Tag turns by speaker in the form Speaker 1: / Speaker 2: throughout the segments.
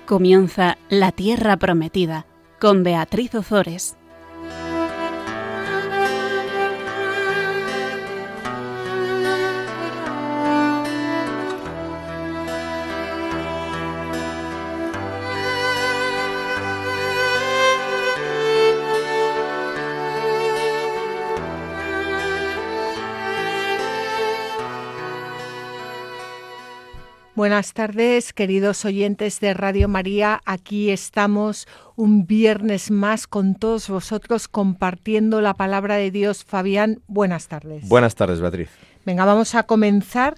Speaker 1: Comienza La Tierra Prometida con Beatriz Ozores.
Speaker 2: Buenas tardes, queridos oyentes de Radio María. Aquí estamos un viernes más con todos vosotros compartiendo la palabra de Dios. Fabián, buenas tardes.
Speaker 3: Buenas tardes, Beatriz.
Speaker 2: Venga, vamos a comenzar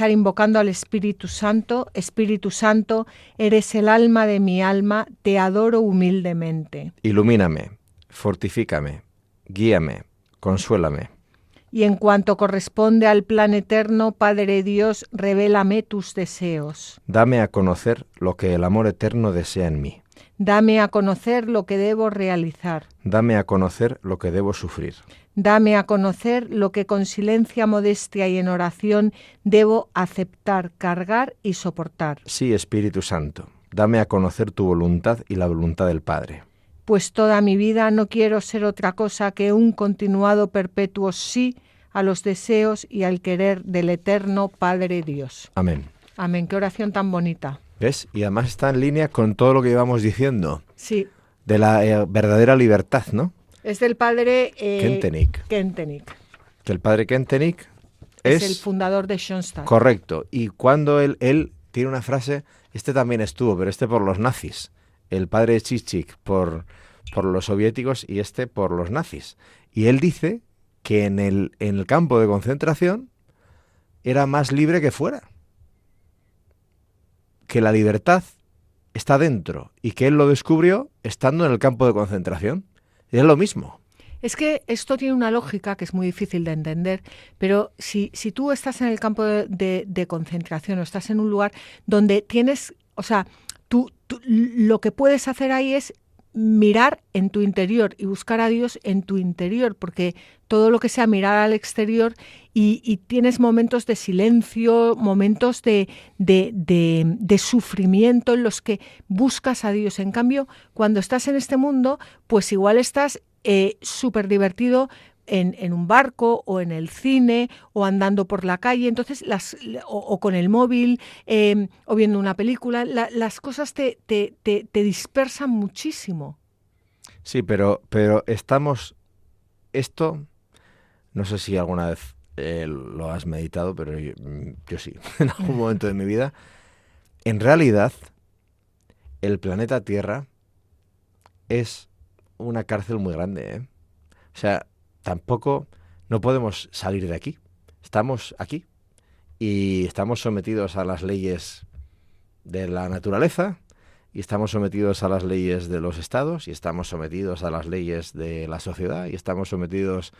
Speaker 2: invocando al Espíritu Santo. Espíritu Santo, eres el alma de mi alma, te adoro humildemente.
Speaker 3: Ilumíname, fortifícame, guíame, consuélame.
Speaker 2: Y en cuanto corresponde al plan eterno, Padre Dios, revélame tus deseos.
Speaker 3: Dame a conocer lo que el amor eterno desea en mí.
Speaker 2: Dame a conocer lo que debo realizar.
Speaker 3: Dame a conocer lo que debo sufrir.
Speaker 2: Dame a conocer lo que con silencia, modestia y en oración debo aceptar, cargar y soportar.
Speaker 3: Sí, Espíritu Santo, dame a conocer tu voluntad y la voluntad del Padre.
Speaker 2: Pues toda mi vida no quiero ser otra cosa que un continuado perpetuo sí a los deseos y al querer del eterno Padre Dios.
Speaker 3: Amén.
Speaker 2: Amén, qué oración tan bonita.
Speaker 3: ¿Ves? Y además está en línea con todo lo que llevamos diciendo.
Speaker 2: Sí.
Speaker 3: De la verdadera libertad, ¿no?
Speaker 2: Es del padre
Speaker 3: Kentenich. Que el padre Kentenich
Speaker 2: es el fundador de Schoenstatt.
Speaker 3: Correcto. Y cuando él tiene una frase, este también estuvo, pero este por los nazis. El padre Chichik por los soviéticos y este por los nazis. Y él dice que en el campo de concentración era más libre que fuera. Que la libertad está dentro y que él lo descubrió estando en el campo de concentración. Y es lo mismo.
Speaker 2: Es que esto tiene una lógica que es muy difícil de entender, pero si tú estás en el campo de concentración o estás en un lugar donde tienes, o sea, tú lo que puedes hacer ahí es mirar en tu interior y buscar a Dios en tu interior, porque todo lo que sea mirar al exterior y tienes momentos de silencio, momentos de sufrimiento en los que buscas a Dios. En cambio, cuando estás en este mundo, pues igual estás súper divertido en un barco o en el cine o andando por la calle, entonces o con el móvil o viendo una película, las cosas te dispersan muchísimo.
Speaker 3: Sí, pero esto, no sé si alguna vez lo has meditado, pero yo sí, en algún momento de mi vida. En realidad, el planeta Tierra es una cárcel muy grande, ¿eh? O sea, tampoco no podemos salir de aquí. Estamos aquí y estamos sometidos a las leyes de la naturaleza y estamos sometidos a las leyes de los estados y estamos sometidos a las leyes de la sociedad y estamos sometidos...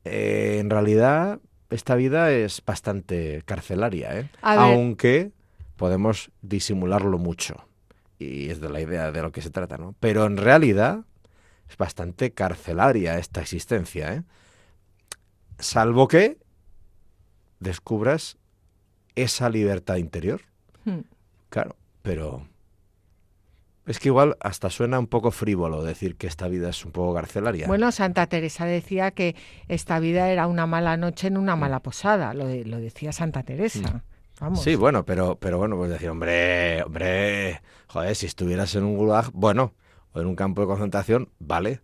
Speaker 3: en realidad, esta vida es bastante carcelaria, ¿eh? Aunque podemos disimularlo mucho. Y es de la idea de lo que se trata, ¿no? Pero en realidad es bastante carcelaria esta existencia, ¿eh? Salvo que descubras esa libertad interior. Claro, pero es que igual hasta suena un poco frívolo decir que esta vida es un poco carcelaria.
Speaker 2: Bueno, Santa Teresa decía que esta vida era una mala noche en una mala posada. Lo decía Santa Teresa. Vamos.
Speaker 3: Sí, bueno, pero bueno, pues decir, hombre, joder, si estuvieras en un gulag, bueno, o en un campo de concentración, vale,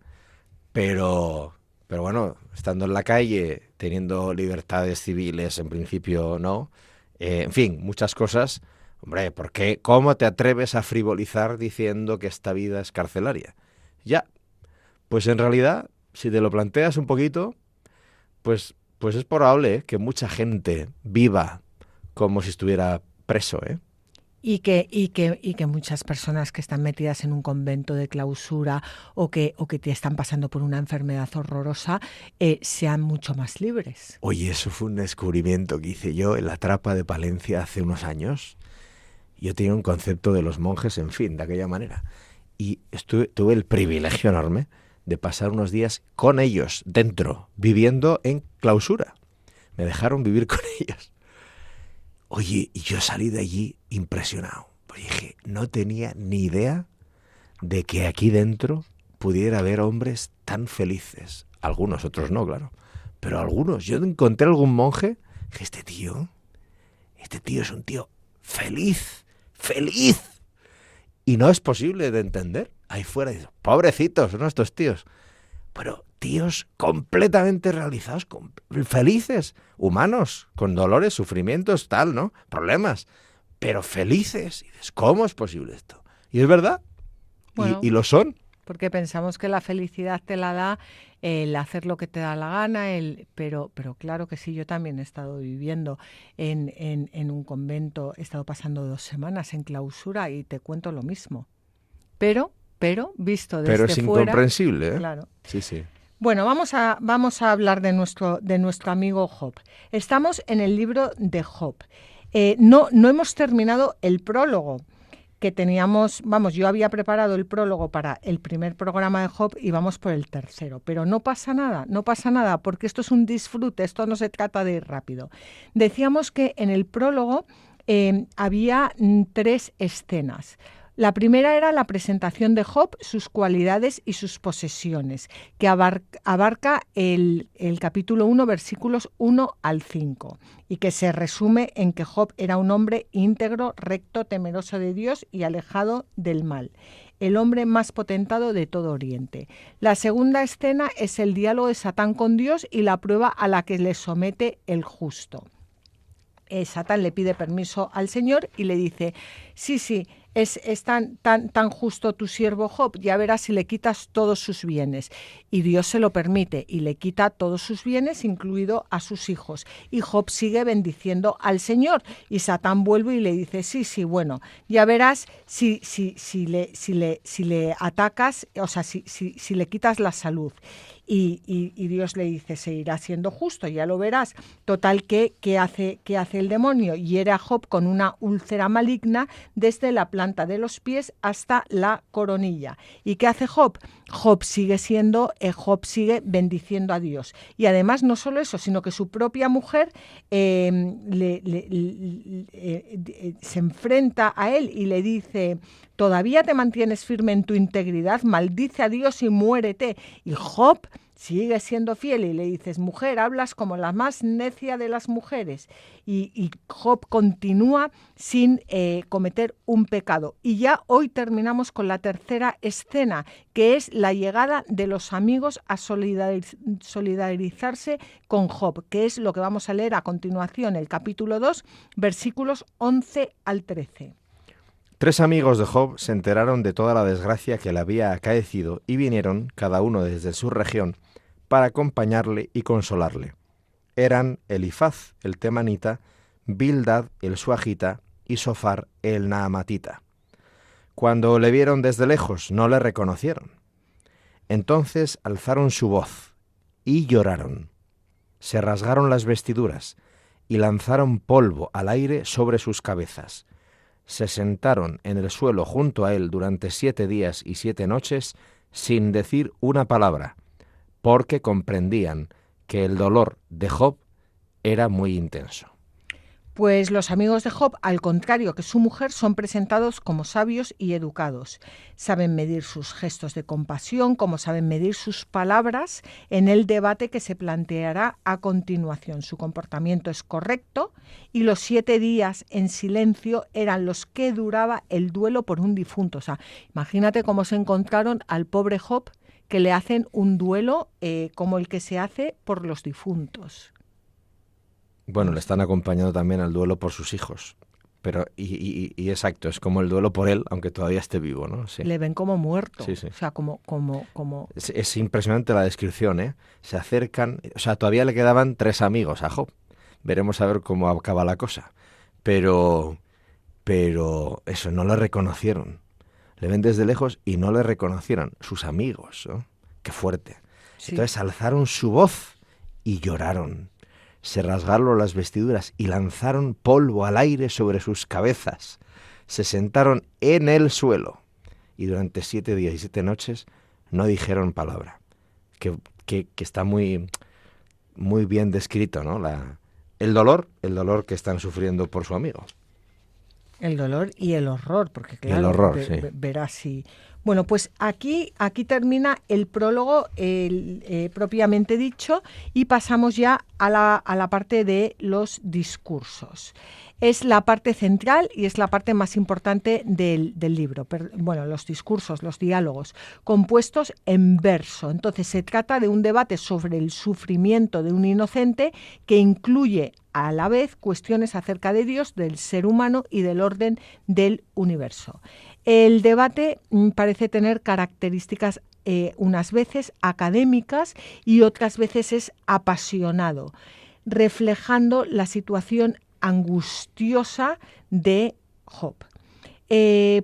Speaker 3: pero bueno, estando en la calle, teniendo libertades civiles, en principio no, en fin, muchas cosas, hombre, ¿por qué? ¿Cómo te atreves a frivolizar diciendo que esta vida es carcelaria? Ya, pues en realidad, si te lo planteas un poquito, pues es probable que mucha gente viva como si estuviera preso, ¿eh?
Speaker 2: Y que muchas personas que están metidas en un convento de clausura o que te están pasando por una enfermedad horrorosa sean mucho más libres.
Speaker 3: Oye, eso fue un descubrimiento que hice yo en la Trapa de Palencia hace unos años. Yo tenía un concepto de los monjes, en fin, de aquella manera. Y tuve el privilegio enorme de pasar unos días con ellos, dentro, viviendo en clausura. Me dejaron vivir con ellos. Oye, y yo salí de allí impresionado. dije, no tenía ni idea de que aquí dentro pudiera haber hombres tan felices. Algunos, otros no, claro. Pero algunos. Yo encontré algún monje que este tío es un tío feliz, feliz. Y no es posible de entender. Ahí fuera, pobrecitos, ¿no? Estos tíos. Pero tíos completamente realizados, felices, humanos, con dolores, sufrimientos, tal, ¿no? Problemas, pero felices. Y dices, ¿cómo es posible esto? Y es verdad.
Speaker 2: Bueno,
Speaker 3: y lo son.
Speaker 2: porque pensamos que la felicidad te la da el hacer lo que te da la gana, pero claro que sí, yo también he estado viviendo en un convento, he estado pasando 2 semanas en clausura y te cuento lo mismo. Pero visto desde
Speaker 3: Pero es
Speaker 2: fuera,
Speaker 3: incomprensible, ¿eh?
Speaker 2: claro.
Speaker 3: Sí, sí.
Speaker 2: Bueno, vamos a hablar de nuestro amigo Job. Estamos en el libro de Job. No hemos terminado el prólogo que teníamos, yo había preparado el prólogo para el primer programa de Job y vamos por el tercero, pero no pasa nada, porque esto es un disfrute, esto no se trata de ir rápido. Decíamos que en el prólogo había 3 escenas. La primera era la presentación de Job, sus cualidades y sus posesiones, que abarca el capítulo 1, versículos 1 al 5, y que se resume en que Job era un hombre íntegro, recto, temeroso de Dios y alejado del mal, el hombre más potentado de todo Oriente. La segunda escena es el diálogo de Satán con Dios y la prueba a la que le somete el justo. Satán le pide permiso al Señor y le dice, sí, es tan justo tu siervo Job, ya verás si le quitas todos sus bienes. Y Dios se lo permite y le quita todos sus bienes, incluido a sus hijos. Y Job sigue bendiciendo al Señor. Y Satán vuelve y le dice, sí, bueno, ya verás si le atacas, o sea, si le quitas la salud. Y Dios le dice, seguirá siendo justo, ya lo verás. Total, ¿qué hace el demonio? Hiere a Job con una úlcera maligna desde la planta de los pies hasta la coronilla. ¿Y qué hace Job? Job sigue bendiciendo a Dios. Y además no solo eso, sino que su propia mujer se enfrenta a él y le dice, ¿todavía te mantienes firme en tu integridad? Maldice a Dios y muérete. Y Job sigue siendo fiel y le dices, mujer, hablas como la más necia de las mujeres. Y Job continúa sin cometer un pecado. Y ya hoy terminamos con la tercera escena, que es la llegada de los amigos a solidarizarse con Job, que es lo que vamos a leer a continuación, el capítulo 2, versículos 11 al 13.
Speaker 3: 3 amigos de Job se enteraron de toda la desgracia que le había acaecido y vinieron, cada uno desde su región, para acompañarle y consolarle. Eran Elifaz, el temanita, Bildad, el suagita, y Sofar, el naamatita. Cuando le vieron desde lejos, no le reconocieron. Entonces alzaron su voz y lloraron. Se rasgaron las vestiduras y lanzaron polvo al aire sobre sus cabezas. Se sentaron en el suelo junto a él durante 7 días y 7 noches sin decir una palabra, porque comprendían que el dolor de Job era muy intenso.
Speaker 2: Pues los amigos de Job, al contrario que su mujer, son presentados como sabios y educados. Saben medir sus gestos de compasión, como saben medir sus palabras en el debate que se planteará a continuación. Su comportamiento es correcto y los 7 días en silencio eran los que duraba el duelo por un difunto. O sea, imagínate cómo se encontraron al pobre Job, que le hacen un duelo como el que se hace por los difuntos.
Speaker 3: Bueno, le están acompañando también al duelo por sus hijos. Pero, y exacto, es como el duelo por él, aunque todavía esté vivo, ¿no? Sí.
Speaker 2: Le ven como muerto.
Speaker 3: Sí.
Speaker 2: O sea, como...
Speaker 3: Es impresionante la descripción, ¿eh? Se acercan, o sea, todavía le quedaban 3 amigos a Job. Veremos a ver cómo acaba la cosa. Pero eso, no le reconocieron. Le ven desde lejos y no le reconocieron. Sus amigos, ¿no? Qué fuerte. Sí. Entonces alzaron su voz y lloraron. Se rasgaron las vestiduras y lanzaron polvo al aire sobre sus cabezas. Se sentaron en el suelo y durante 7 días y 7 noches no dijeron palabra. Que está muy, muy bien descrito, ¿no? El dolor que están sufriendo por su amigo.
Speaker 2: El dolor y el horror, porque claro,
Speaker 3: el horror, sí.
Speaker 2: verás si... Bueno, pues aquí termina el prólogo propiamente dicho y pasamos ya a la parte de los discursos. Es la parte central y es la parte más importante del libro. Bueno, los discursos, los diálogos, compuestos en verso. Entonces se trata de un debate sobre el sufrimiento de un inocente que incluye a la vez cuestiones acerca de Dios, del ser humano y del orden del universo. El debate parece tener características unas veces académicas y otras veces es apasionado, reflejando la situación angustiosa de Job.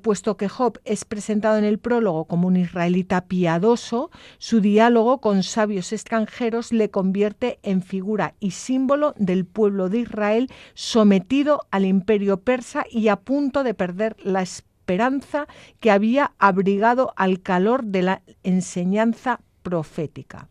Speaker 2: Puesto que Job es presentado en el prólogo como un israelita piadoso, su diálogo con sabios extranjeros le convierte en figura y símbolo del pueblo de Israel sometido al imperio persa y a punto de perder la esperanza que había abrigado al calor de la enseñanza profética.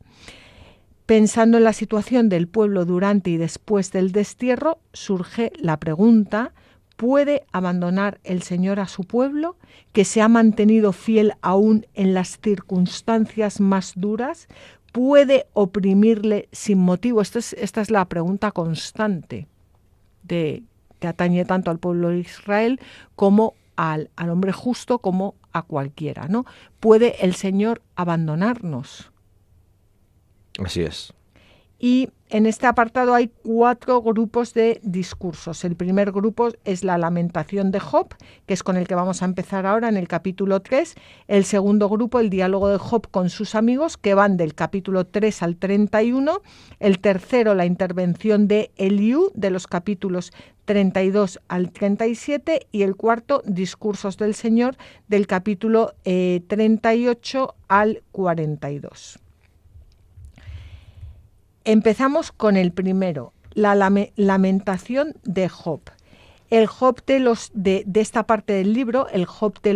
Speaker 2: Pensando en la situación del pueblo durante y después del destierro, surge la pregunta: ¿puede abandonar el Señor a su pueblo, que se ha mantenido fiel aún en las circunstancias más duras? ¿Puede oprimirle sin motivo? Esta es la pregunta constante que atañe tanto al pueblo de Israel como al hombre justo, como a cualquiera, ¿no? ¿Puede el Señor abandonarnos?
Speaker 3: Así es.
Speaker 2: Y en este apartado hay 4 grupos de discursos. El primer grupo es la lamentación de Job, que es con el que vamos a empezar ahora en el capítulo 3. El segundo grupo, el diálogo de Job con sus amigos, que van del capítulo 3 al 31. El tercero, la intervención de Eliú, de los capítulos 32 al 37. Y el cuarto, discursos del Señor, del capítulo 38 al 42. Empezamos con el primero, la lamentación de Job. El Job de esta parte del libro, el Job de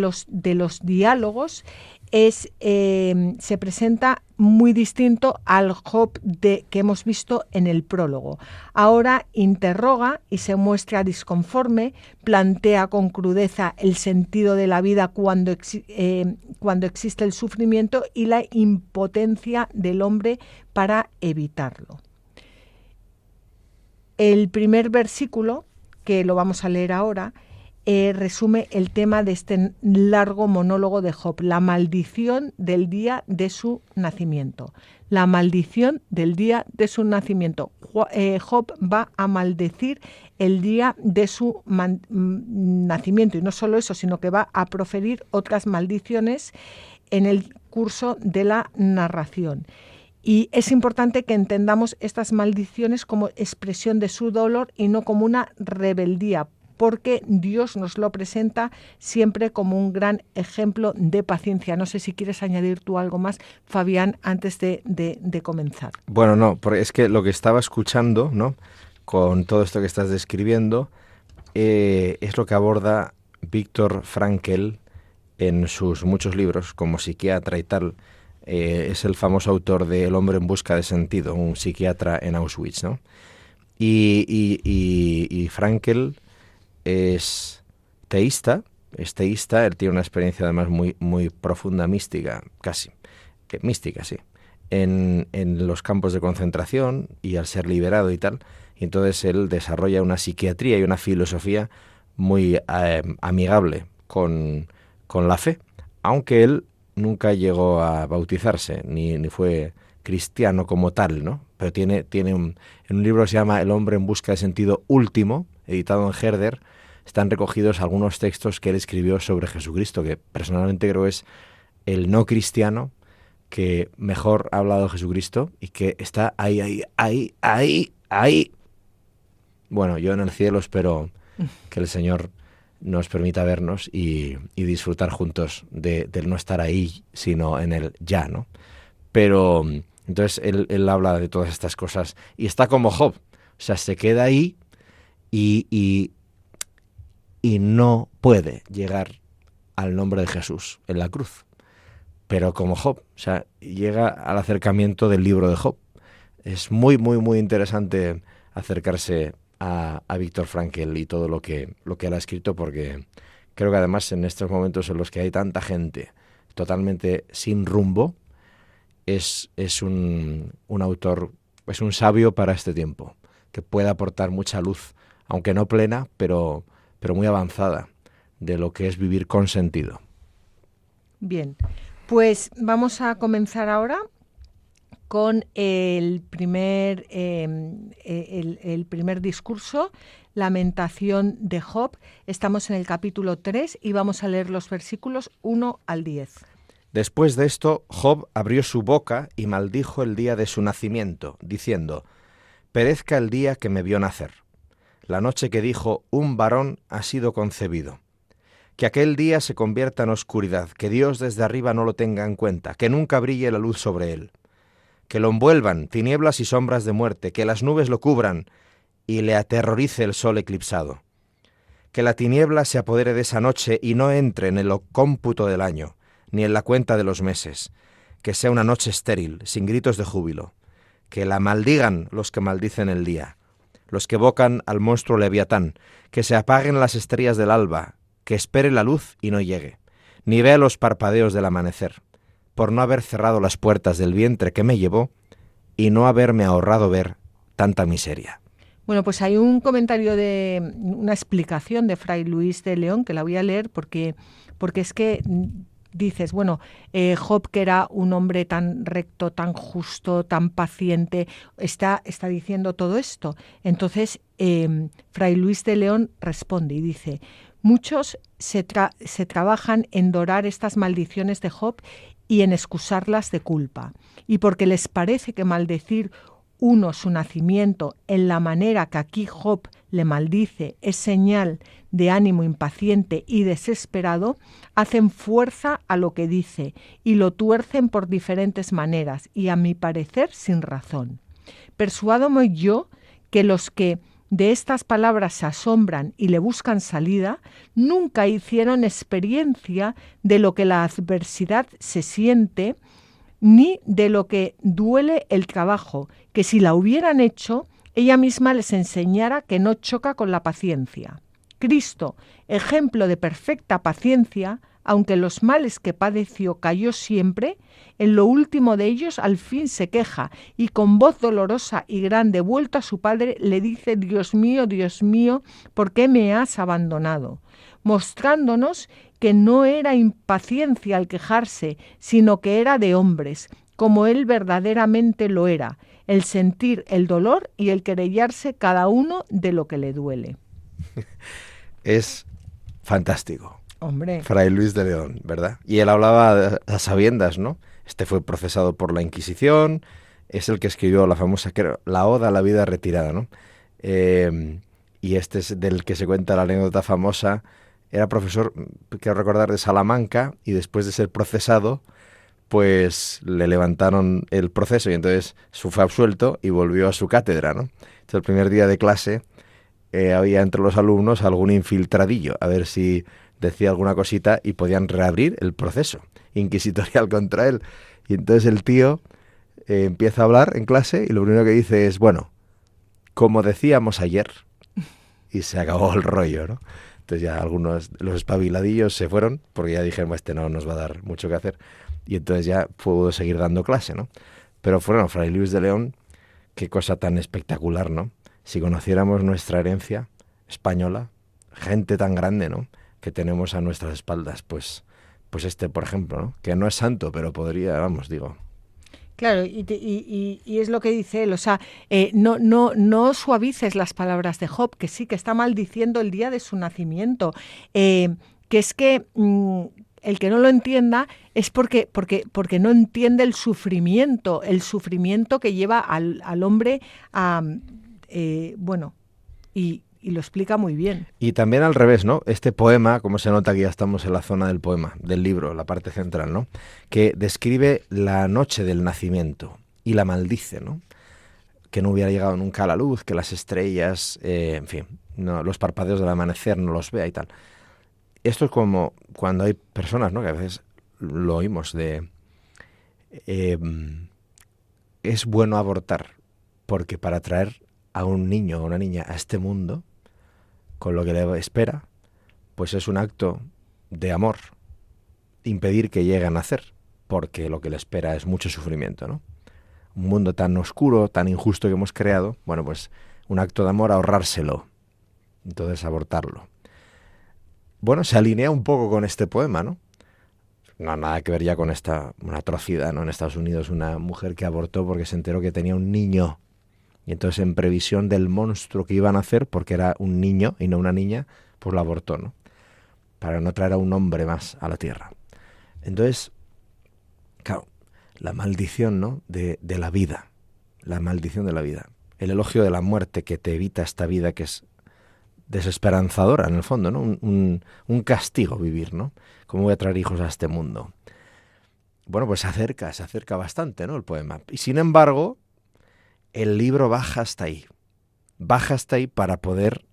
Speaker 2: los diálogos, se presenta muy distinto al Job que hemos visto en el prólogo. Ahora interroga y se muestra disconforme, plantea con crudeza el sentido de la vida cuando existe el sufrimiento y la impotencia del hombre para evitarlo. El primer versículo, que lo vamos a leer ahora, resume el tema de este largo monólogo de Job, la maldición del día de su nacimiento. La maldición del día de su nacimiento. Job va a maldecir el día de su nacimiento, y no solo eso, sino que va a proferir otras maldiciones en el curso de la narración. Y es importante que entendamos estas maldiciones como expresión de su dolor y no como una rebeldía, porque Dios nos lo presenta siempre como un gran ejemplo de paciencia. No sé si quieres añadir tú algo más, Fabián, antes de comenzar.
Speaker 3: Bueno, no, porque es que lo que estaba escuchando, ¿no?, con todo esto que estás describiendo, es lo que aborda Viktor Frankl en sus muchos libros, como psiquiatra y tal. Es el famoso autor de El hombre en busca de sentido, un psiquiatra en Auschwitz, ¿no? Y Frankl es teísta, él tiene una experiencia además muy, muy profunda, mística, casi, mística, sí, en los campos de concentración y al ser liberado y tal, y entonces él desarrolla una psiquiatría y una filosofía muy amigable con la fe, aunque él nunca llegó a bautizarse, ni fue cristiano como tal, ¿no? Pero tiene en un libro que se llama El hombre en busca de sentido último, editado en Herder, están recogidos algunos textos que él escribió sobre Jesucristo, que personalmente creo es el no cristiano que mejor ha hablado de Jesucristo y que está ahí. Bueno, yo en el cielo espero que el Señor nos permita vernos y disfrutar juntos del no estar ahí, sino en el ya, ¿no? Pero entonces él habla de todas estas cosas y está como Job, o sea, se queda ahí y no puede llegar al nombre de Jesús en la cruz, pero como Job, o sea, llega al acercamiento del libro de Job. Es muy, muy, muy interesante acercarse a Viktor Frankl y todo lo que él ha escrito, porque creo que además en estos momentos en los que hay tanta gente totalmente sin rumbo, es un autor, es un sabio para este tiempo, que puede aportar mucha luz, aunque no plena, pero muy avanzada, de lo que es vivir con sentido.
Speaker 2: Bien, pues vamos a comenzar ahora con el primer discurso, Lamentación de Job. Estamos en el capítulo 3 y vamos a leer los versículos 1 al 10.
Speaker 3: Después de esto, Job abrió su boca y maldijo el día de su nacimiento, diciendo: perezca el día que me vio nacer, la noche que dijo, un varón ha sido concebido. Que aquel día se convierta en oscuridad, que Dios desde arriba no lo tenga en cuenta, que nunca brille la luz sobre él. Que lo envuelvan tinieblas y sombras de muerte, que las nubes lo cubran y le aterrorice el sol eclipsado. Que la tiniebla se apodere de esa noche y no entre en el cómputo del año, ni en la cuenta de los meses. Que sea una noche estéril, sin gritos de júbilo. Que la maldigan los que maldicen el día, los que evocan al monstruo Leviatán. Que se apaguen las estrellas del alba, que espere la luz y no llegue, ni vea los parpadeos del amanecer, por no haber cerrado las puertas del vientre que me llevó y no haberme ahorrado ver tanta miseria.
Speaker 2: Bueno, pues hay un comentario una explicación de Fray Luis de León, que la voy a leer porque es que dices, bueno, Job, que era un hombre tan recto, tan justo, tan paciente, está diciendo todo esto. Entonces, Fray Luis de León responde y dice: muchos se trabajan en dorar estas maldiciones de Job y en excusarlas de culpa. Y porque les parece que maldecir uno su nacimiento en la manera que aquí Job le maldice es señal de ánimo impaciente y desesperado, hacen fuerza a lo que dice y lo tuercen por diferentes maneras y, a mi parecer, sin razón. Persuádome yo que los que de estas palabras se asombran y le buscan salida, nunca hicieron experiencia de lo que la adversidad se siente, ni de lo que duele el trabajo, que si la hubieran hecho, ella misma les enseñara que no choca con la paciencia. Cristo, ejemplo de perfecta paciencia, aunque los males que padeció cayó siempre, en lo último de ellos al fin se queja y con voz dolorosa y grande, vuelto a su Padre, le dice: Dios mío, ¿por qué me has abandonado? Mostrándonos que no era impaciencia al quejarse, sino que era de hombres, como él verdaderamente lo era, el sentir el dolor y el querellarse cada uno de lo que le duele.
Speaker 3: Es fantástico.
Speaker 2: Hombre.
Speaker 3: Fray Luis de León, ¿verdad? Y él hablaba a sabiendas, ¿no? Este fue procesado por la Inquisición, es el que escribió la famosa, la Oda a la vida retirada, ¿no? Y este es del que se cuenta la anécdota famosa. Era profesor, quiero recordar, de Salamanca, y después de ser procesado, pues le levantaron el proceso y entonces fue absuelto y volvió a su cátedra, ¿no? Entonces el primer día de clase había entre los alumnos algún infiltradillo, a ver si decía alguna cosita y podían reabrir el proceso inquisitorial contra él. Y entonces el tío empieza a hablar en clase y lo primero que dice es: bueno, como decíamos ayer, y se acabó el rollo, ¿no? Entonces ya algunos, los espabiladillos se fueron, porque ya dijeron: este no nos va a dar mucho que hacer. Y entonces ya pudo seguir dando clase, ¿no? Pero bueno, Fray Luis de León, qué cosa tan espectacular, ¿no? Si conociéramos nuestra herencia española, gente tan grande, ¿no?, que tenemos a nuestras espaldas, pues este, por ejemplo, ¿no?, que no es santo, pero podría, vamos, digo.
Speaker 2: Claro, y es lo que dice él, o sea, no suavices las palabras de Job, que sí, que está maldiciendo el día de su nacimiento, que es que el que no lo entienda es porque no entiende el sufrimiento que lleva al hombre a, y lo explica muy bien.
Speaker 3: Y también al revés, ¿no? Este poema, como se nota que ya estamos en la zona del poema, del libro, la parte central, ¿no?, que describe la noche del nacimiento y la maldice, ¿no?, que no hubiera llegado nunca a la luz, que las estrellas, en fin, no, los parpadeos del amanecer no los vea y tal. Esto es como cuando hay personas, ¿no?, que a veces lo oímos de... es bueno abortar porque para traer a un niño o una niña a este mundo, con lo que le espera, pues es un acto de amor impedir que llegue a nacer, porque lo que le espera es mucho sufrimiento, ¿no? Un mundo tan oscuro, tan injusto que hemos creado, bueno, pues un acto de amor ahorrárselo, entonces abortarlo. Bueno, se alinea un poco con este poema, ¿no? No, nada que ver ya con una atrocidad, ¿no? En Estados Unidos, una mujer que abortó porque se enteró que tenía un niño. Y entonces, en previsión del monstruo que iban a hacer, porque era un niño y no una niña, pues lo abortó, ¿no? Para no traer a un hombre más a la tierra. Entonces, claro, la maldición, ¿no? de la vida. La maldición de la vida. El elogio de la muerte que te evita esta vida que es desesperanzadora, en el fondo, ¿no? Un castigo vivir, ¿no? ¿Cómo voy a traer hijos a este mundo? Bueno, pues se acerca bastante, ¿no? El poema. Y sin embargo, el libro baja hasta ahí. Baja hasta ahí para poder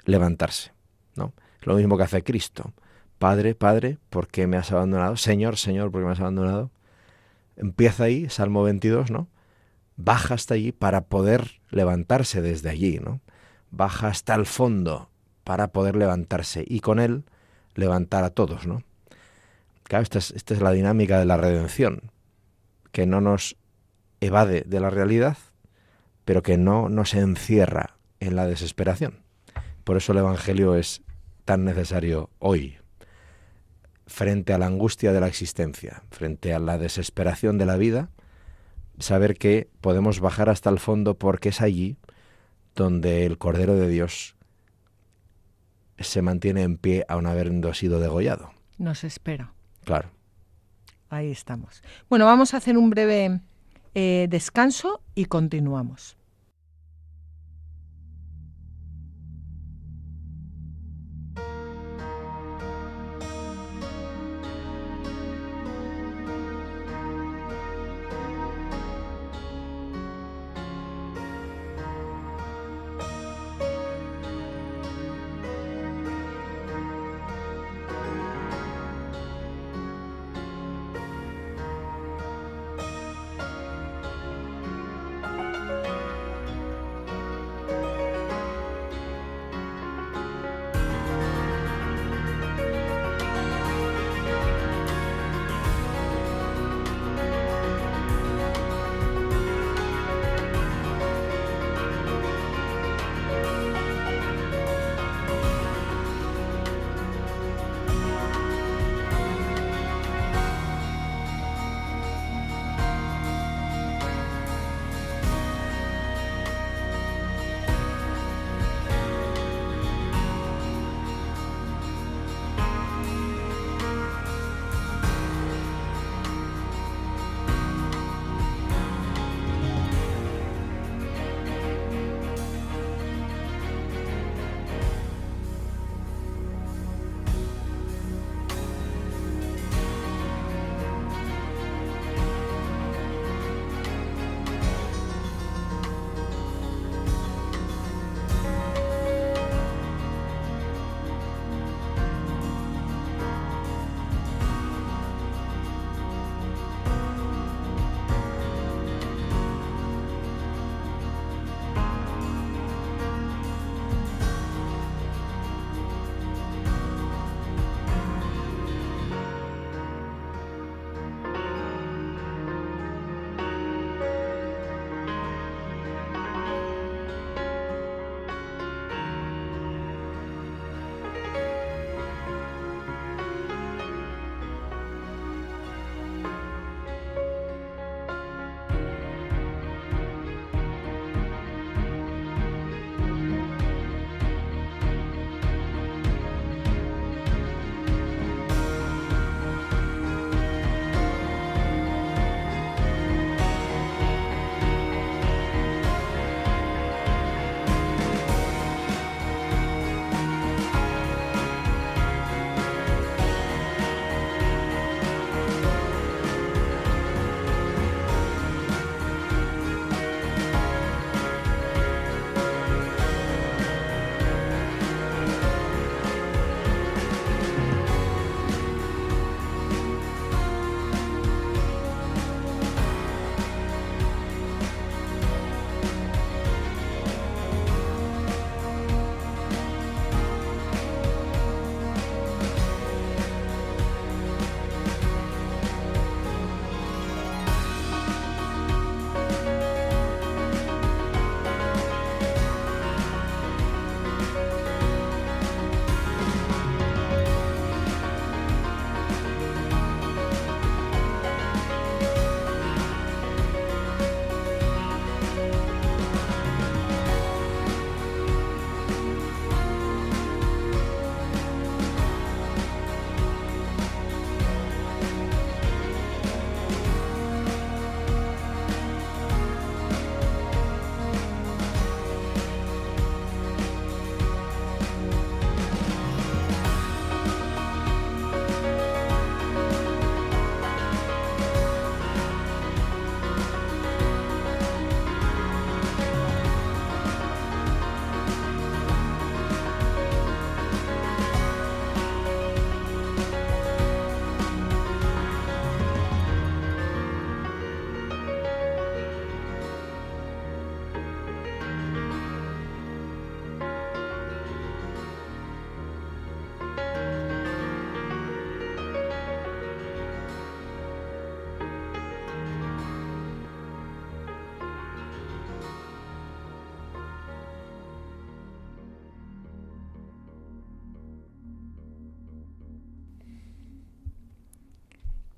Speaker 3: levantarse, ¿no? Lo mismo que hace Cristo. Padre, Padre, ¿por qué me has abandonado? Señor, Señor, ¿por qué me has abandonado? Empieza ahí, Salmo 22, ¿no? Baja hasta allí para poder levantarse desde allí, ¿no? Baja hasta el fondo para poder levantarse y con él levantar a todos, ¿no? Claro, esta es la dinámica de la redención, que no nos evade de la realidad, pero que no nos encierra en la desesperación. Por eso el Evangelio es tan necesario hoy, frente a la angustia de la existencia, frente a la desesperación de la vida, saber que podemos bajar hasta el fondo porque es allí donde el Cordero de Dios se mantiene en pie aun habiendo sido degollado.
Speaker 2: Nos espera.
Speaker 3: Claro.
Speaker 2: Ahí estamos. Bueno, vamos a hacer un breve descanso y continuamos.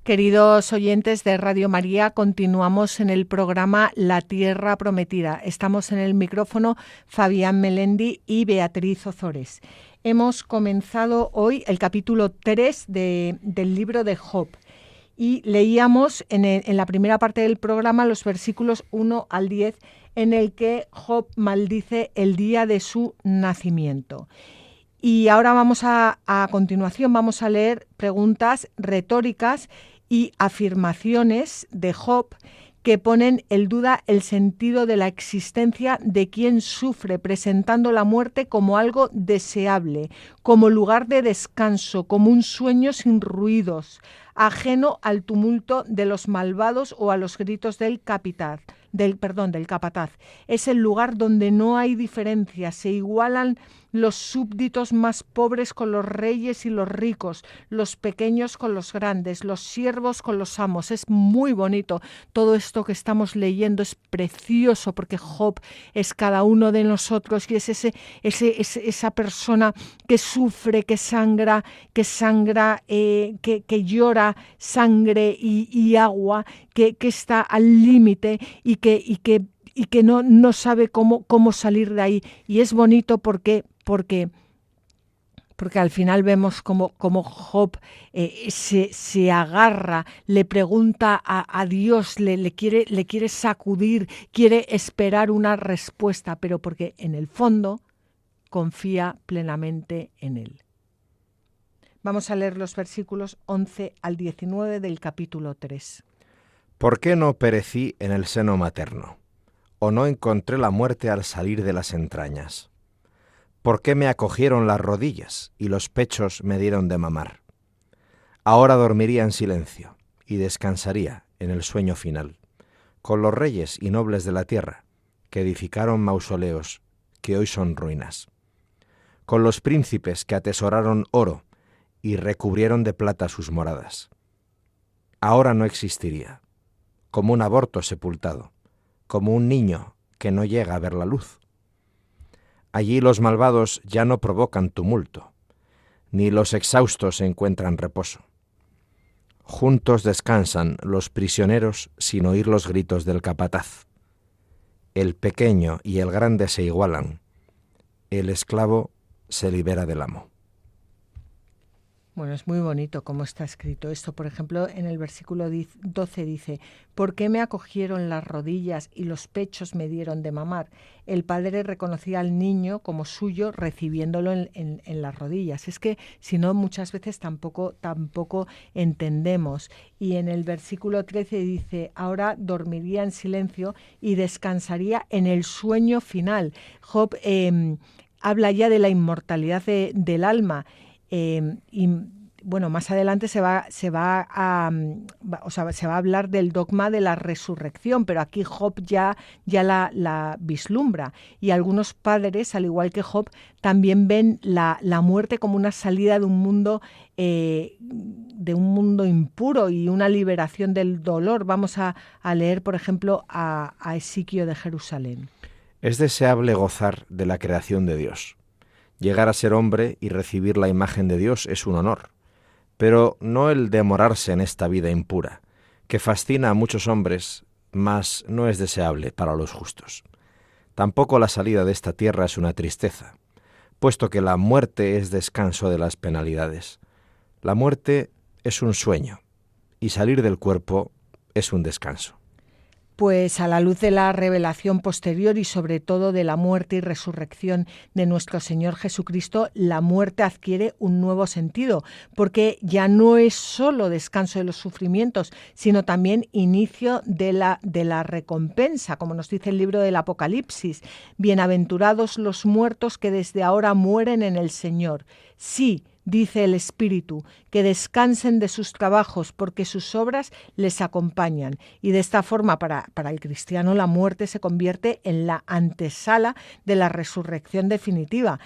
Speaker 2: Queridos oyentes de Radio María, continuamos en el programa La Tierra Prometida. Estamos en el micrófono Fabián Melendi y Beatriz Ozores. Hemos comenzado hoy el capítulo 3 del libro de Job y leíamos en la primera parte del programa los versículos 1 al 10 en el que Job maldice el día de su nacimiento. Y ahora a continuación vamos a leer preguntas retóricas y afirmaciones de Job que ponen en duda el sentido de la existencia de quien sufre, presentando la muerte como algo deseable, como lugar de descanso, como un sueño sin ruidos, ajeno al tumulto de los malvados o a los gritos del capataz. Es el lugar donde no hay diferencia, se igualan los súbditos más pobres con los reyes y los ricos, los pequeños con los grandes, los siervos con los amos. Es muy bonito todo esto que estamos leyendo, es precioso porque Job es cada uno de nosotros y es esa persona que sufre, que sangra, que llora sangre y agua, que está al límite y que no sabe cómo salir de ahí. Y es bonito porque al final vemos como Job se agarra, le pregunta a Dios, le quiere sacudir, quiere esperar una respuesta, pero porque en el fondo confía plenamente en él. Vamos a leer los versículos 11 al 19 del capítulo 3.
Speaker 3: ¿Por qué no perecí en el seno materno? ¿O no encontré la muerte al salir de las entrañas? ¿Por qué me acogieron las rodillas y los pechos me dieron de mamar? Ahora dormiría en silencio y descansaría en el sueño final, con los reyes y nobles de la tierra, que edificaron mausoleos que hoy son ruinas, con los príncipes que atesoraron oro y recubrieron de plata sus moradas. Ahora no existiría, como un aborto sepultado, como un niño que no llega a ver la luz. Allí los malvados ya no provocan tumulto, ni los exhaustos encuentran reposo. Juntos descansan los prisioneros sin oír los gritos del capataz. El pequeño y el grande se igualan, el esclavo se libera del amo.
Speaker 2: Bueno, es muy bonito cómo está escrito esto. Por ejemplo, en el versículo 12 dice: ¿por qué me acogieron las rodillas y los pechos me dieron de mamar? El padre reconocía al niño como suyo, recibiéndolo en las rodillas. Es que, si no, muchas veces tampoco entendemos. Y en el versículo 13 dice: ahora dormiría en silencio y descansaría en el sueño final. Job habla ya de la inmortalidad del alma. Y bueno, más adelante se va a hablar del dogma de la resurrección, pero aquí Job ya la vislumbra. Y algunos padres, al igual que Job, también ven la muerte como una salida de un mundo impuro y una liberación del dolor. Vamos a leer, por ejemplo, a Ezequiel de Jerusalén.
Speaker 3: Es deseable gozar de la creación de Dios. Llegar a ser hombre y recibir la imagen de Dios es un honor, pero no el demorarse en esta vida impura, que fascina a muchos hombres, mas no es deseable para los justos. Tampoco la salida de esta tierra es una tristeza, puesto que la muerte es descanso de las penalidades. La muerte es un sueño, y salir del cuerpo es un descanso.
Speaker 2: Pues a la luz de la revelación posterior y sobre todo de la muerte y resurrección de nuestro Señor Jesucristo, la muerte adquiere un nuevo sentido, porque ya no es solo descanso de los sufrimientos, sino también inicio de la recompensa, como nos dice el libro del Apocalipsis. Bienaventurados los muertos que desde ahora mueren en el Señor. Sí, dice el Espíritu, que descansen de sus trabajos porque sus obras les acompañan. Y de esta forma, para el cristiano, la muerte se convierte en la antesala de la resurrección definitiva.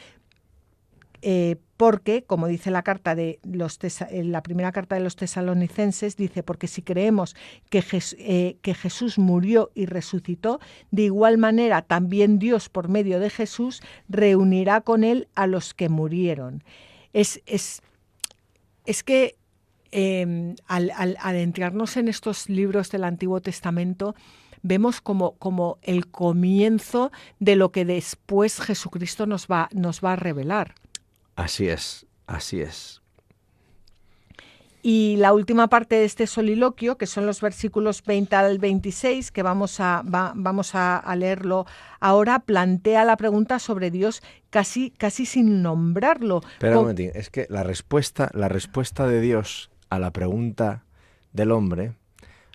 Speaker 2: Porque, como dice la primera carta de los tesalonicenses, dice: porque si creemos que Jesús murió y resucitó, de igual manera también Dios, por medio de Jesús, reunirá con él a los que murieron. Es que al adentrarnos en estos libros del Antiguo Testamento, vemos como el comienzo de lo que después Jesucristo nos va a revelar.
Speaker 3: Así es, así es.
Speaker 2: Y la última parte de este soliloquio, que son los versículos 20 al 26, que vamos a leerlo ahora, plantea la pregunta sobre Dios casi sin nombrarlo.
Speaker 3: Pero un momentín, es que la respuesta de Dios a la pregunta del hombre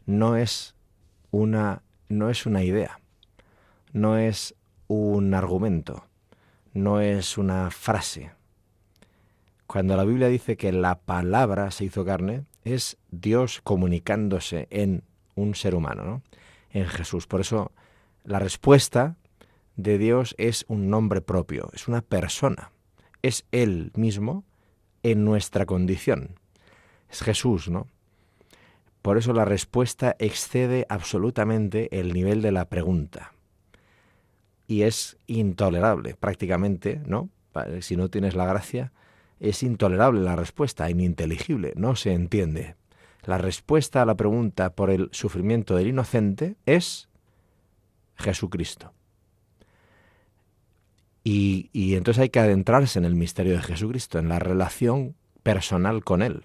Speaker 3: no es una idea, no es un argumento, no es una frase. Cuando la Biblia dice que la palabra se hizo carne, es Dios comunicándose en un ser humano, ¿no? En Jesús. Por eso la respuesta de Dios es un nombre propio, es una persona, es Él mismo en nuestra condición. Es Jesús, ¿no? Por eso la respuesta excede absolutamente el nivel de la pregunta. Y es intolerable, prácticamente, ¿no? Si no tienes la gracia, es intolerable la respuesta, ininteligible, no se entiende. La respuesta a la pregunta por el sufrimiento del inocente es Jesucristo. Y entonces hay que adentrarse en el misterio de Jesucristo, en la relación personal con Él,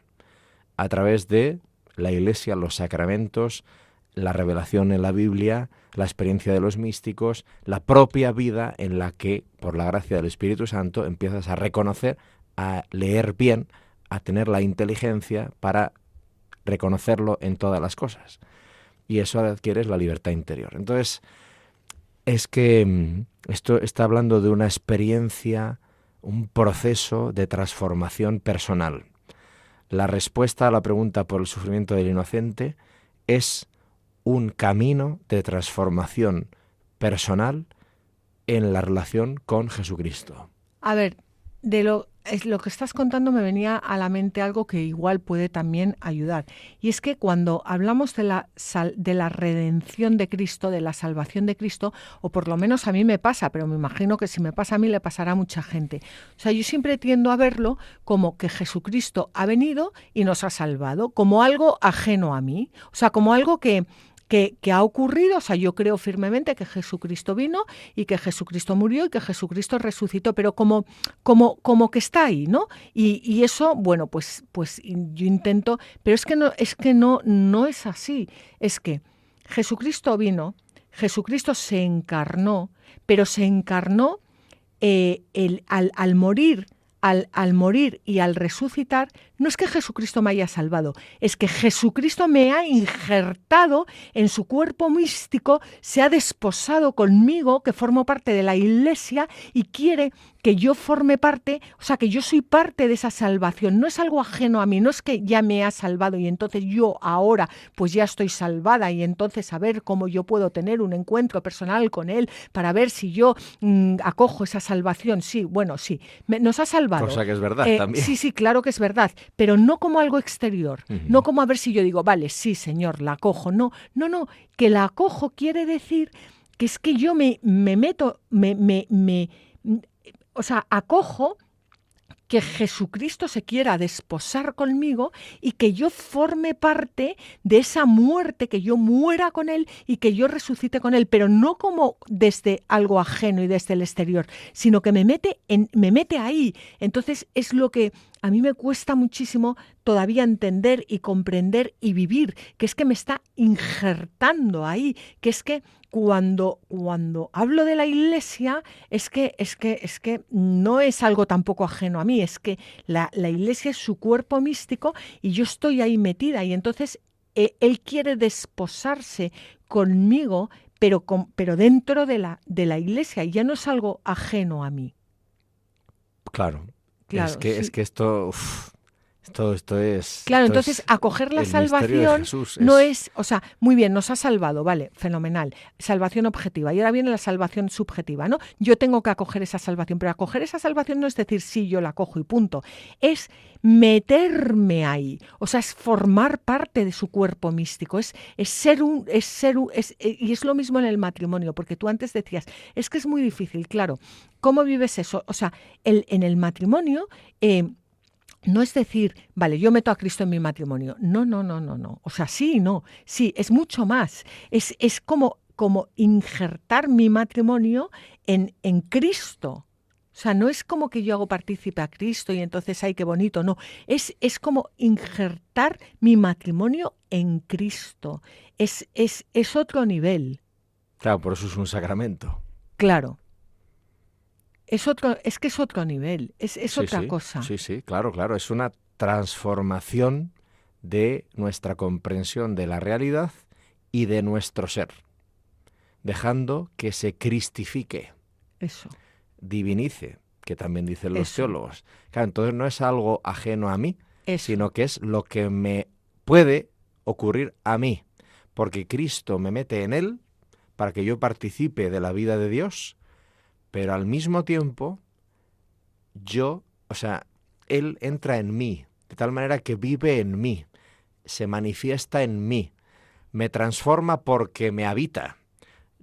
Speaker 3: a través de la Iglesia, los sacramentos, la revelación en la Biblia, la experiencia de los místicos, la propia vida en la que, por la gracia del Espíritu Santo, empiezas a reconocer, a leer bien, a tener la inteligencia para reconocerlo en todas las cosas. Y eso adquieres la libertad interior. Entonces, es que esto está hablando de una experiencia, un proceso de transformación personal. La respuesta a la pregunta por el sufrimiento del inocente es un camino de transformación personal en la relación con Jesucristo.
Speaker 2: A ver, de lo que estás contando me venía a la mente algo que igual puede también ayudar. Y es que cuando hablamos de la redención de Cristo, de la salvación de Cristo, o por lo menos a mí me pasa, pero me imagino que si me pasa a mí le pasará a mucha gente. O sea, yo siempre tiendo a verlo como que Jesucristo ha venido y nos ha salvado, como algo ajeno a mí. O sea, como algo que ha ocurrido. O sea, yo creo firmemente que Jesucristo vino y que Jesucristo murió y que Jesucristo resucitó, pero como que está ahí, ¿no? Y eso, bueno, pues yo intento, pero es que no es así. Es que Jesucristo vino, Jesucristo se encarnó, pero se encarnó al morir. Al morir y al resucitar, no es que Jesucristo me haya salvado, es que Jesucristo me ha injertado en su cuerpo místico, se ha desposado conmigo, que formo parte de la Iglesia y quiere que yo forme parte, o sea, que yo soy parte de esa salvación. No es algo ajeno a mí, no es que ya me ha salvado y entonces yo ahora pues ya estoy salvada y entonces a ver cómo yo puedo tener un encuentro personal con Él para ver si yo acojo esa salvación. Sí, bueno, sí, nos ha salvado.
Speaker 3: Cosa que es verdad también.
Speaker 2: Sí, claro que es verdad, pero no como algo exterior, no como a ver si yo digo, vale, sí, Señor, la acojo. No, que la acojo quiere decir que es que yo me meto, o sea, acojo que Jesucristo se quiera desposar conmigo y que yo forme parte de esa muerte, que yo muera con Él y que yo resucite con Él, pero no como desde algo ajeno y desde el exterior, sino que me mete ahí. Entonces es lo que a mí me cuesta muchísimo todavía entender y comprender y vivir, que es que me está injertando ahí, que es que cuando hablo de la Iglesia es que no es algo tampoco ajeno a mí, es que la Iglesia es su cuerpo místico y yo estoy ahí metida y entonces Él quiere desposarse conmigo, pero dentro de la Iglesia, y ya no es algo ajeno a mí.
Speaker 3: Claro,
Speaker 2: sí.
Speaker 3: Es que esto es...
Speaker 2: Claro, entonces acoger la salvación no es, o sea, muy bien, nos ha salvado, vale, fenomenal, salvación objetiva. Y ahora viene la salvación subjetiva, ¿no? Yo tengo que acoger esa salvación, pero acoger esa salvación no es decir sí, yo la acojo y punto. Es meterme ahí, o sea, es formar parte de su cuerpo místico, y es lo mismo en el matrimonio, porque tú antes decías, es que es muy difícil, claro. ¿Cómo vives eso? O sea, en el matrimonio... no es decir, vale, yo meto a Cristo en mi matrimonio. No, no, no, no, no. O sea, sí y no. Sí, es mucho más. Es como injertar mi matrimonio en Cristo. O sea, no es como que yo hago partícipe a Cristo y entonces, ay, qué bonito. No, es como injertar mi matrimonio en Cristo. Es otro nivel.
Speaker 3: Claro, por eso es un sacramento.
Speaker 2: Claro. Es otro nivel. Es
Speaker 3: Sí,
Speaker 2: otra
Speaker 3: sí,
Speaker 2: cosa.
Speaker 3: sí, sí, claro, claro. Es una transformación de nuestra comprensión de la realidad y de nuestro ser, dejando que se cristifique,
Speaker 2: Eso.
Speaker 3: divinice, que también dicen los
Speaker 2: Eso.
Speaker 3: teólogos. Claro, entonces no es algo ajeno a mí,
Speaker 2: Eso.
Speaker 3: sino que es lo que me puede ocurrir a mí, porque Cristo me mete en él para que yo participe de la vida de Dios, pero al mismo tiempo él entra en mí, de tal manera que vive en mí, se manifiesta en mí, me transforma porque me habita.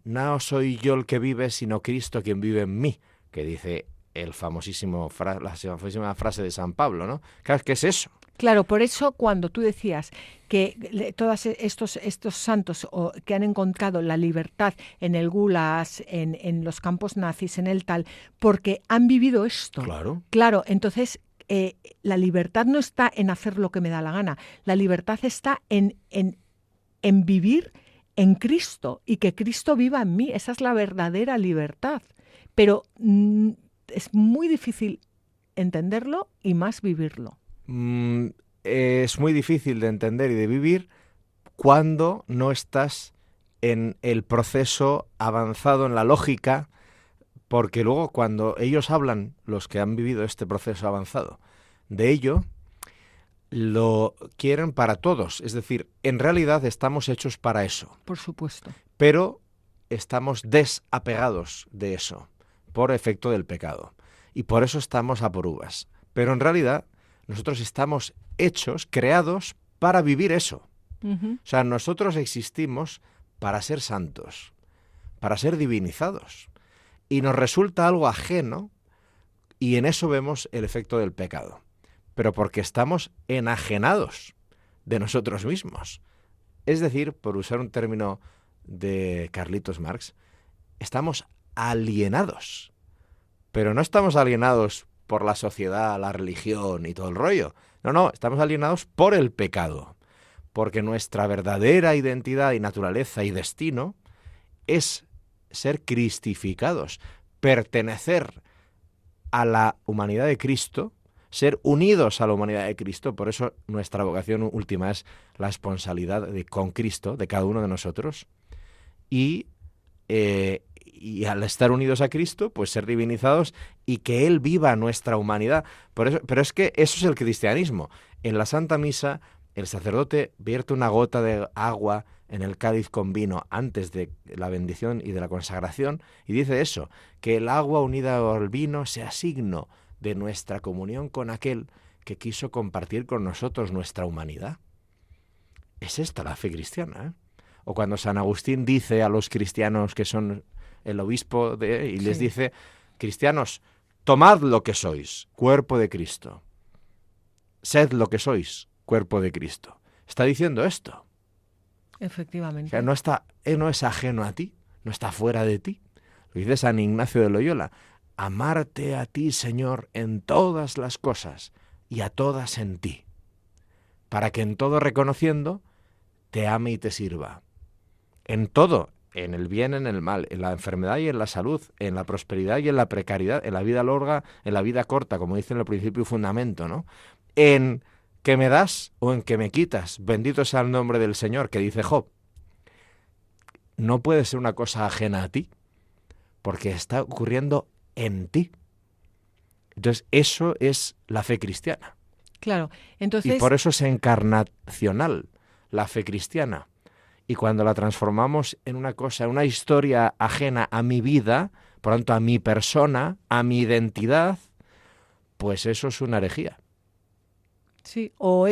Speaker 3: No soy yo el que vive, sino Cristo quien vive en mí, que dice la famosísima frase de San Pablo, ¿no? Claro, ¿qué es eso?
Speaker 2: Claro, por eso cuando tú decías que todos estos santos que han encontrado la libertad en el Gulag, en los campos nazis, en el tal, porque han vivido esto.
Speaker 3: Claro.
Speaker 2: Claro, entonces la libertad no está en hacer lo que me da la gana, la libertad está en vivir en Cristo y que Cristo viva en mí. Esa es la verdadera libertad. Pero es muy difícil entenderlo y más vivirlo.
Speaker 3: Es muy difícil de entender y de vivir cuando no estás en el proceso avanzado en la lógica, porque luego cuando ellos hablan, los que han vivido este proceso avanzado, de ello, lo quieren para todos. Es decir, en realidad estamos hechos para eso.
Speaker 2: Por supuesto.
Speaker 3: Pero estamos desapegados de eso por efecto del pecado. Y por eso estamos a por uvas. Pero en realidad nosotros estamos hechos, creados para vivir eso.
Speaker 2: Uh-huh.
Speaker 3: O sea, nosotros existimos para ser santos, para ser divinizados. Y nos resulta algo ajeno y en eso vemos el efecto del pecado. Pero porque estamos enajenados de nosotros mismos. Es decir, por usar un término de Carlitos Marx, estamos alienados. Pero no estamos alienados por la sociedad, la religión y todo el rollo. No, estamos alienados por el pecado. Porque nuestra verdadera identidad y naturaleza y destino es ser cristificados, pertenecer a la humanidad de Cristo, ser unidos a la humanidad de Cristo. Por eso nuestra vocación última es la esponsalidad con Cristo, de cada uno de nosotros. Y al estar unidos a Cristo, pues ser divinizados y que Él viva nuestra humanidad. Por eso, pero es que eso es el cristianismo. En la Santa Misa, el sacerdote vierte una gota de agua en el cáliz con vino antes de la bendición y de la consagración, y dice eso, que el agua unida al vino sea signo de nuestra comunión con aquel que quiso compartir con nosotros nuestra humanidad. Es esta la fe cristiana, ¿eh? O cuando San Agustín dice a los cristianos que son el obispo y les dice, cristianos, tomad lo que sois, cuerpo de Cristo. Sed lo que sois, cuerpo de Cristo. Está diciendo esto.
Speaker 2: Efectivamente.
Speaker 3: O sea, no es ajeno a ti, no está fuera de ti. Lo dice San Ignacio de Loyola. Amarte a ti, Señor, en todas las cosas y a todas en ti, para que en todo reconociendo te ame y te sirva. En todo, en el bien, en el mal, en la enfermedad y en la salud, en la prosperidad y en la precariedad, en la vida larga, en la vida corta, como dice en el principio y fundamento, ¿no? En que me das o en que me quitas, bendito sea el nombre del Señor, que dice Job. No puede ser una cosa ajena a ti, porque está ocurriendo en ti. Entonces, eso es la fe cristiana.
Speaker 2: Claro, entonces...
Speaker 3: Y por eso es encarnacional la fe cristiana. Y cuando la transformamos en una cosa, una historia ajena a mi vida, por lo tanto a mi persona, a mi identidad, pues eso es una herejía.
Speaker 2: Sí, o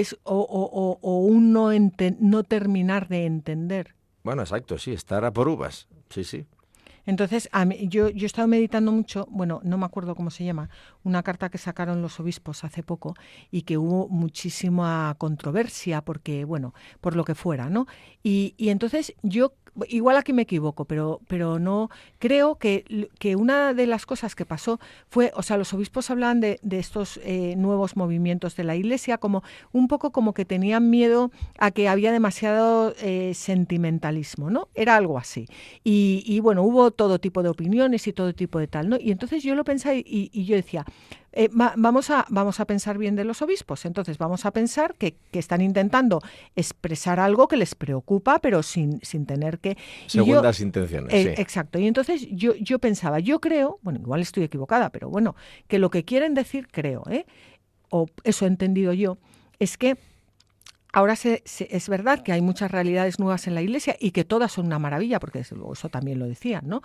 Speaker 2: un no terminar de entender.
Speaker 3: Bueno, exacto, sí, estar a por uvas, sí.
Speaker 2: Entonces, yo he estado meditando mucho, bueno, no me acuerdo cómo se llama, una carta que sacaron los obispos hace poco y que hubo muchísima controversia porque, bueno, por lo que fuera, ¿no? Y entonces yo, igual aquí me equivoco, pero no, creo que una de las cosas que pasó fue, o sea, los obispos hablaban de estos nuevos movimientos de la Iglesia como un poco como que tenían miedo a que había demasiado sentimentalismo, ¿no? Era algo así. Y bueno, hubo todo tipo de opiniones y todo tipo de tal, ¿no? Y entonces yo lo pensaba y yo decía, vamos a pensar bien de los obispos. Entonces vamos a pensar que están intentando expresar algo que les preocupa, pero sin tener que...
Speaker 3: Segundas intenciones, sí.
Speaker 2: Exacto. Y entonces yo pensaba, yo creo, bueno, igual estoy equivocada, pero bueno, que lo que quieren decir, creo, o eso he entendido yo, es que ahora es verdad que hay muchas realidades nuevas en la Iglesia y que todas son una maravilla, porque desde luego eso también lo decían, ¿no?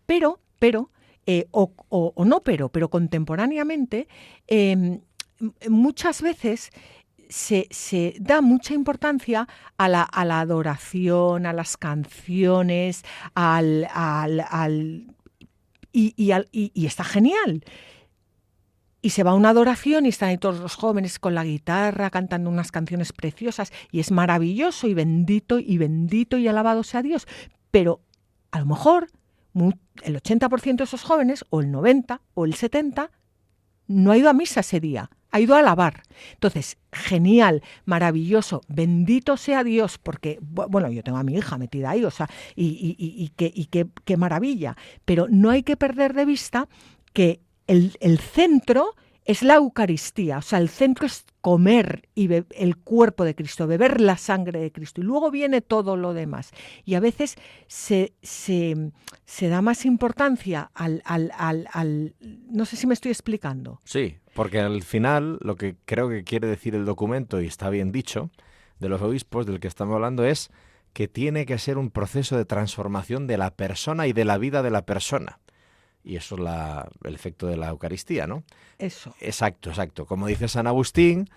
Speaker 2: Pero pero contemporáneamente muchas veces se da mucha importancia a la adoración, a las canciones, y está genial. Y se va a una adoración y están ahí todos los jóvenes con la guitarra cantando unas canciones preciosas y es maravilloso y bendito y alabado sea Dios. Pero a lo mejor el 80% de esos jóvenes, o el 90% o el 70%, no ha ido a misa ese día, ha ido a alabar. Entonces, genial, maravilloso, bendito sea Dios, porque, bueno, yo tengo a mi hija metida ahí, o sea, y qué maravilla. Pero no hay que perder de vista que el centro es la Eucaristía, o sea, el centro es comer el cuerpo de Cristo, beber la sangre de Cristo, y luego viene todo lo demás. Y a veces se da más importancia al no sé si me estoy explicando.
Speaker 3: Sí, porque al final lo que creo que quiere decir el documento, y está bien dicho, de los obispos del que estamos hablando, es que tiene que ser un proceso de transformación de la persona y de la vida de la persona. Y eso es el efecto de la Eucaristía, ¿no?
Speaker 2: Eso.
Speaker 3: Exacto. Como dice San Agustín,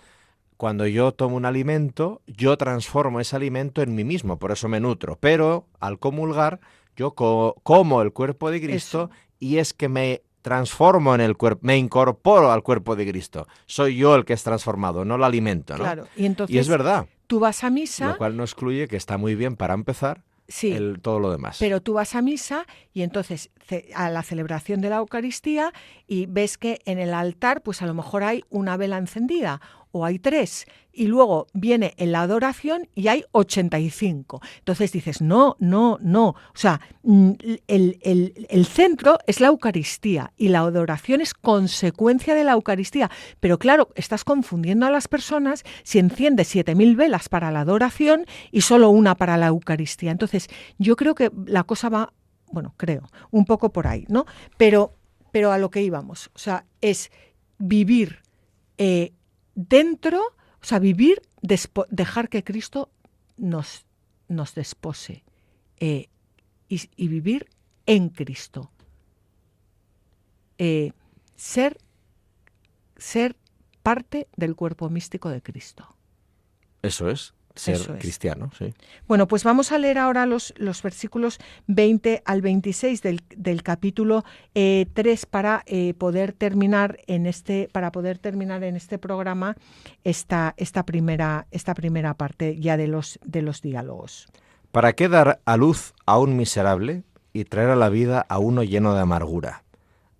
Speaker 3: cuando yo tomo un alimento, yo transformo ese alimento en mí mismo, por eso me nutro. Pero al comulgar, yo como el cuerpo de Cristo, eso. Y es que me transformo en el cuerpo, me incorporo al cuerpo de Cristo. Soy yo el que es transformado, no el alimento, ¿no?
Speaker 2: Claro, y entonces
Speaker 3: es verdad.
Speaker 2: Tú vas a misa.
Speaker 3: Lo cual no excluye que está muy bien para empezar. Sí, todo lo demás.
Speaker 2: Pero tú vas a misa y entonces a la celebración de la Eucaristía y ves que en el altar pues a lo mejor hay una vela encendida o hay 3 y luego viene en la adoración y hay 85. Entonces dices, no. O sea, el centro es la Eucaristía y la adoración es consecuencia de la Eucaristía. Pero claro, estás confundiendo a las personas si enciendes 7.000 velas para la adoración y solo una para la Eucaristía. Entonces, yo creo que la cosa va, bueno, creo, un poco por ahí, ¿no? Pero a lo que íbamos, o sea, es vivir dentro, o sea, vivir, dejar que Cristo nos despose y vivir en Cristo. Ser parte del cuerpo místico de Cristo.
Speaker 3: Eso es. Ser cristiano, sí.
Speaker 2: Bueno, pues vamos a leer ahora los versículos 20 al 26 del capítulo 3 para poder terminar en este programa esta primera parte ya de los diálogos.
Speaker 3: ¿Para qué dar a luz a un miserable y traer a la vida a uno lleno de amargura?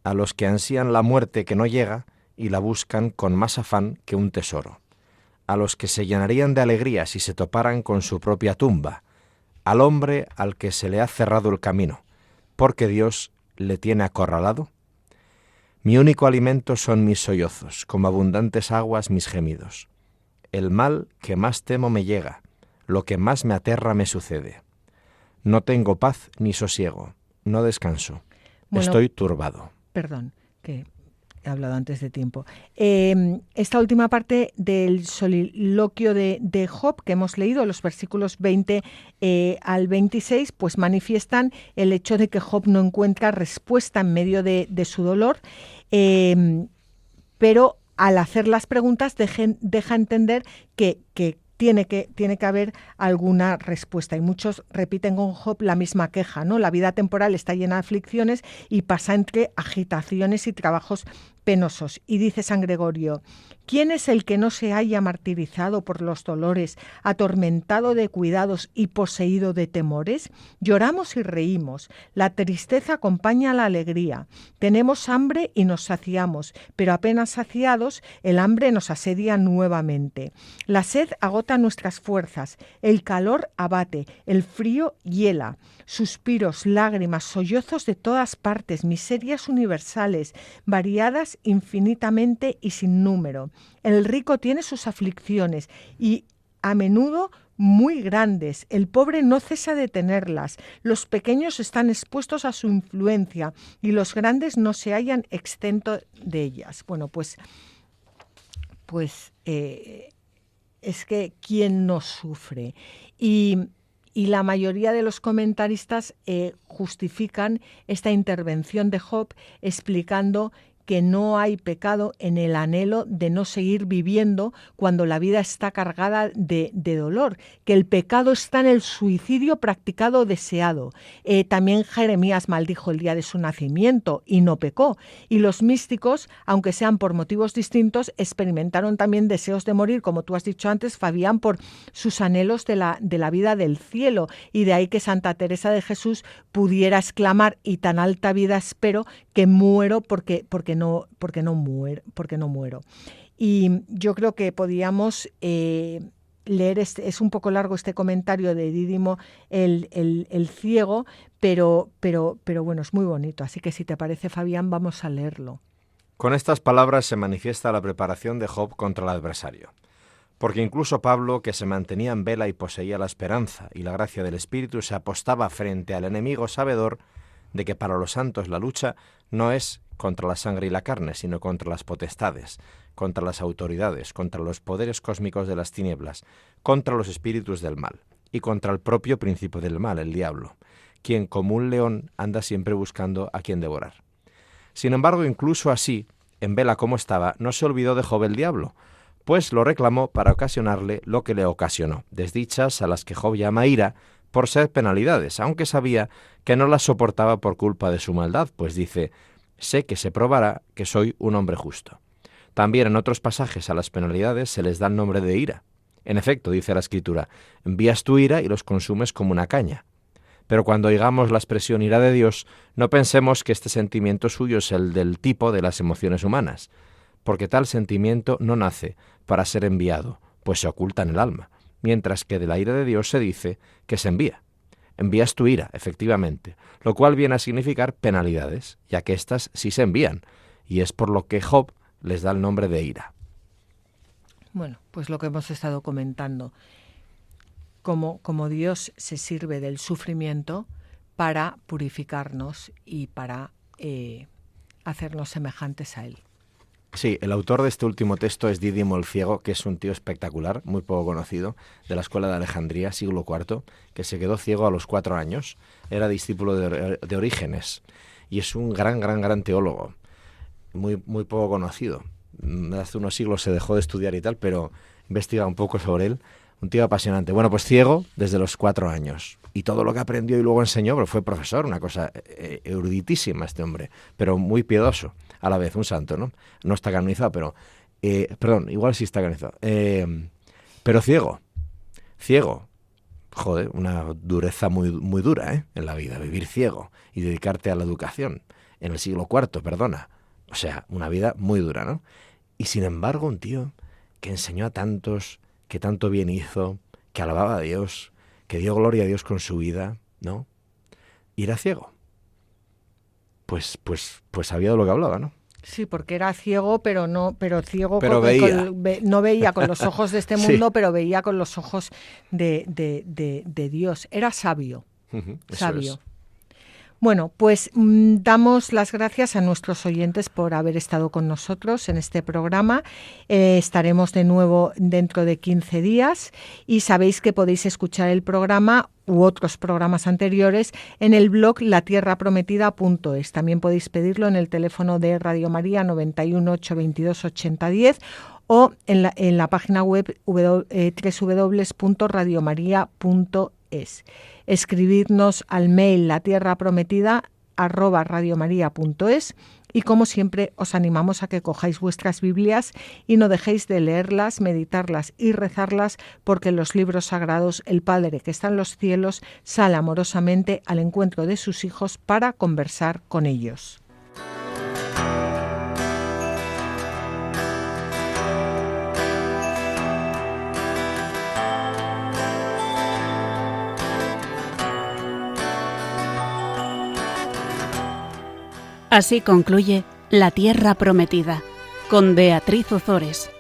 Speaker 3: A los que ansían la muerte que no llega y la buscan con más afán que un tesoro. A los que se llenarían de alegría si se toparan con su propia tumba, al hombre al que se le ha cerrado el camino, porque Dios le tiene acorralado. Mi único alimento son mis sollozos, como abundantes aguas mis gemidos. El mal que más temo me llega, lo que más me aterra me sucede. No tengo paz ni sosiego, no descanso, estoy turbado.
Speaker 2: Perdón, que he hablado antes de tiempo. Esta última parte del soliloquio de Job que hemos leído, los versículos 20 al 26, pues manifiestan el hecho de que Job no encuentra respuesta en medio de su dolor, pero al hacer las preguntas deja entender que tiene que haber alguna respuesta. Y muchos repiten con Job la misma queja, ¿no? La vida temporal está llena de aflicciones y pasa entre agitaciones y trabajos penosos. Y dice San Gregorio: ¿quién es el que no se haya martirizado por los dolores, atormentado de cuidados y poseído de temores? Lloramos y reímos. La tristeza acompaña a la alegría. Tenemos hambre y nos saciamos, pero apenas saciados, el hambre nos asedia nuevamente. La sed agota nuestras fuerzas, el calor abate, el frío hiela. Suspiros, lágrimas, sollozos de todas partes, miserias universales, variadas infinitamente y sin número. El rico tiene sus aflicciones y a menudo muy grandes. El pobre no cesa de tenerlas. Los pequeños están expuestos a su influencia y los grandes no se hallan exentos de ellas. Bueno, pues es que ¿quién no sufre? Y la mayoría de los comentaristas justifican esta intervención de Job explicando que no hay pecado en el anhelo de no seguir viviendo cuando la vida está cargada de dolor, que el pecado está en el suicidio practicado o deseado. También Jeremías maldijo el día de su nacimiento y no pecó. Y los místicos, aunque sean por motivos distintos, experimentaron también deseos de morir, como tú has dicho antes, Fabián, por sus anhelos de la vida del cielo. Y de ahí que Santa Teresa de Jesús pudiera exclamar: y tan alta vida espero que muero porque no muero. Y yo creo que podíamos leer, es un poco largo este comentario de Dídimo el ciego, pero bueno, es muy bonito. Así que si te parece, Fabián, vamos a leerlo.
Speaker 3: Con estas palabras se manifiesta la preparación de Job contra el adversario. Porque incluso Pablo, que se mantenía en vela y poseía la esperanza y la gracia del Espíritu, se apostaba frente al enemigo sabedor de que para los santos la lucha no es contra la sangre y la carne, sino contra las potestades, contra las autoridades, contra los poderes cósmicos de las tinieblas, contra los espíritus del mal, y contra el propio príncipe del mal, el diablo, quien como un león anda siempre buscando a quien devorar. Sin embargo, incluso así, en vela como estaba, no se olvidó de Job el diablo, pues lo reclamó para ocasionarle lo que le ocasionó, desdichas a las que Job llama ira, por ser penalidades, aunque sabía que no las soportaba por culpa de su maldad, pues dice: sé que se probará que soy un hombre justo. También en otros pasajes a las penalidades se les da el nombre de ira. En efecto, dice la Escritura: envías tu ira y los consumes como una caña. Pero cuando oigamos la expresión ira de Dios, no pensemos que este sentimiento suyo es el del tipo de las emociones humanas, porque tal sentimiento no nace para ser enviado, pues se oculta en el alma, mientras que de la ira de Dios se dice que se envía. Envías tu ira, efectivamente, lo cual viene a significar penalidades, ya que éstas sí se envían, y es por lo que Job les da el nombre de ira.
Speaker 2: Bueno, pues lo que hemos estado comentando, como Dios se sirve del sufrimiento para purificarnos y para hacernos semejantes a Él.
Speaker 3: Sí, el autor de este último texto es Dídimo el Ciego, que es un tío espectacular, muy poco conocido, de la escuela de Alejandría, siglo IV, que se quedó ciego a los 4 años, era discípulo de Orígenes, y es un gran teólogo, muy poco conocido. Hace unos siglos se dejó de estudiar y tal, pero investiga un poco sobre él. Un tío apasionante. Bueno, pues ciego desde los 4 años. Y todo lo que aprendió y luego enseñó, pero fue profesor, una cosa eruditísima este hombre, pero muy piadoso a la vez, un santo, ¿no? No está canonizado, pero... perdón, igual sí está canonizado. Pero ciego. Joder, una dureza muy dura, en la vida, vivir ciego y dedicarte a la educación. En el siglo IV, perdona. O sea, una vida muy dura, ¿no? Y sin embargo, un tío que enseñó a tantos, que tanto bien hizo, que alababa a Dios, que dio gloria a Dios con su vida, ¿no? Y era ciego. Pues sabía de lo que hablaba, ¿no?
Speaker 2: Sí, porque era ciego, pero ciego,
Speaker 3: veía.
Speaker 2: No veía con los ojos de este mundo,
Speaker 3: Sí.
Speaker 2: pero veía con los ojos de Dios. Era sabio. Sabio.
Speaker 3: Es.
Speaker 2: Bueno, pues damos las gracias a nuestros oyentes por haber estado con nosotros en este programa. Estaremos de nuevo dentro de 15 días y sabéis que podéis escuchar el programa u otros programas anteriores en el blog latierraprometida.es. También podéis pedirlo en el teléfono de Radio María 91 822 8010 o en la página web www.radiomaria.es. Escribidnos al mail latierraprometida@radiomaria.es y como siempre os animamos a que cojáis vuestras Biblias y no dejéis de leerlas, meditarlas y rezarlas, porque en los libros sagrados el Padre que está en los cielos sale amorosamente al encuentro de sus hijos para conversar con ellos.
Speaker 1: Así concluye La Tierra Prometida, con Beatriz Ozores.